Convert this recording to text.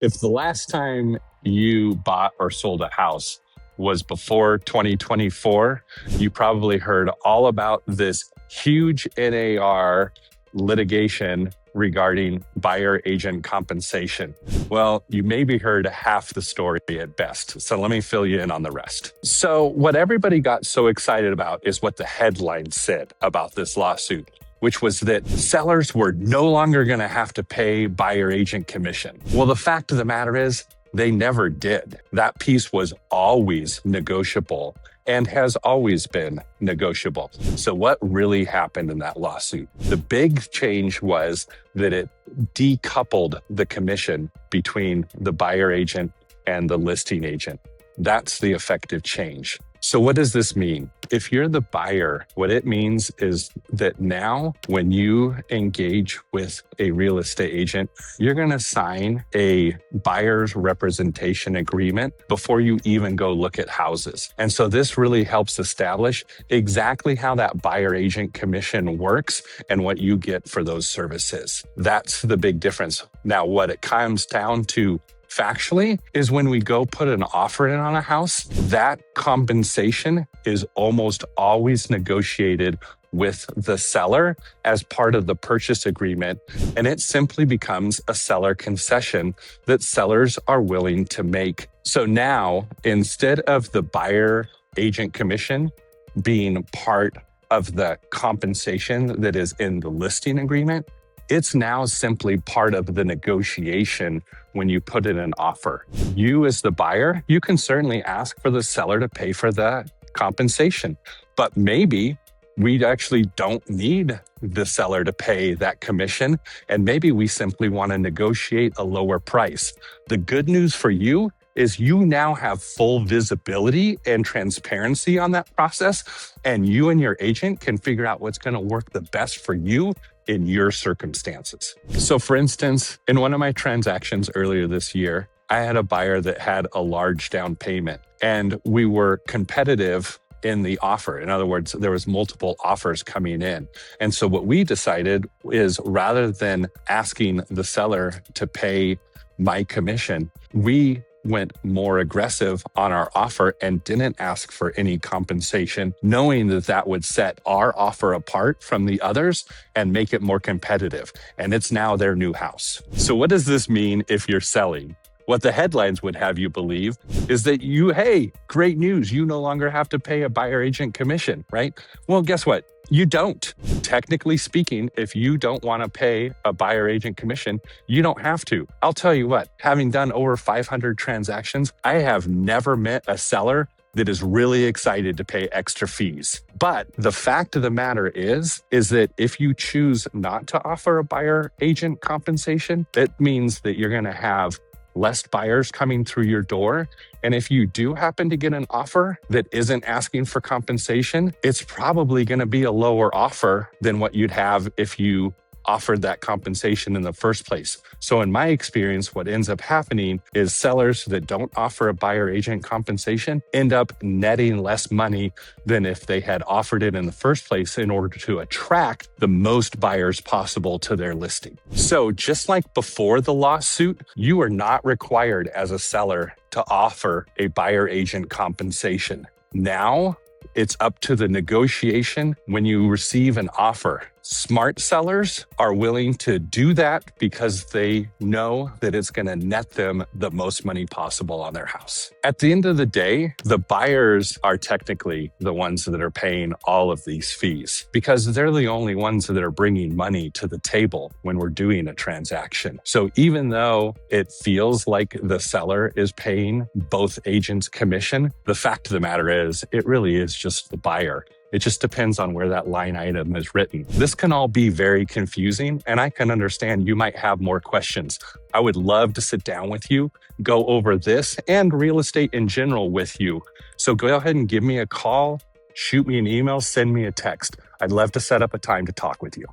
If the last time you bought or sold a house was before 2024, you probably heard all about this huge NAR litigation regarding buyer agent compensation. Well, you maybe heard half the story at best. So let me fill you in on the rest. So what everybody got so excited about is what the headline said about this lawsuit, which was that sellers were no longer going to have to pay buyer agent commission. Well, the fact of the matter is they never did. That piece was always negotiable and has always been negotiable. So what really happened in that lawsuit? The big change was that it decoupled the commission between the buyer agent and the listing agent. That's the effective change. So what does this mean? If you're the buyer, what it means is that now when you engage with a real estate agent, you're going to sign a buyer's representation agreement before you even go look at houses. And so this really helps establish exactly how that buyer agent commission works and what you get for those services. That's the big difference. Now, what it comes down to factually is when we go put an offer in on a house, that compensation is almost always negotiated with the seller as part of the purchase agreement. And it simply becomes a seller concession that sellers are willing to make. So now, instead of the buyer agent commission being part of the compensation that is in the listing agreement, it's now simply part of the negotiation when you put in an offer. You as the buyer, you can certainly ask for the seller to pay for the compensation, but maybe we actually don't need the seller to pay that commission, and maybe we simply want to negotiate a lower price. The good news for you is you now have full visibility and transparency on that process, and you and your agent can figure out what's going to work the best for you in your circumstances. So for instance, in one of my transactions earlier this year, I had a buyer that had a large down payment, and we were competitive in the offer. In other words, there was multiple offers coming in. And so what we decided is rather than asking the seller to pay my commission, we went more aggressive on our offer and didn't ask for any compensation, knowing that that would set our offer apart from the others and make it more competitive. And it's now their new house. So what does this mean if you're selling? What the headlines would have you believe is that hey, great news, you no longer have to pay a buyer agent commission, right? Well, guess what? You don't. Technically speaking, if you don't want to pay a buyer agent commission, you don't have to. I'll tell you what, having done over 500 transactions, I have never met a seller that is really excited to pay extra fees. But the fact of the matter is that if you choose not to offer a buyer agent compensation, it means that you're going to have less buyers coming through your door. And if you do happen to get an offer that isn't asking for compensation, it's probably going to be a lower offer than what you'd have if you offered that compensation in the first place. So in my experience, what ends up happening is sellers that don't offer a buyer agent compensation end up netting less money than if they had offered it in the first place in order to attract the most buyers possible to their listing. So just like before the lawsuit, you are not required as a seller to offer a buyer agent compensation. Now, it's up to the negotiation when you receive an offer. Smart sellers are willing to do that because they know that it's going to net them the most money possible on their house. At the end of the day, the buyers are technically the ones that are paying all of these fees because they're the only ones that are bringing money to the table when we're doing a transaction. So even though it feels like the seller is paying both agents commission, the fact of the matter is it really is just the buyer. It just depends on where that line item is written. This can all be very confusing, and I can understand you might have more questions. I would love to sit down with you, go over this and real estate in general with you. So go ahead and give me a call, shoot me an email, send me a text. I'd love to set up a time to talk with you.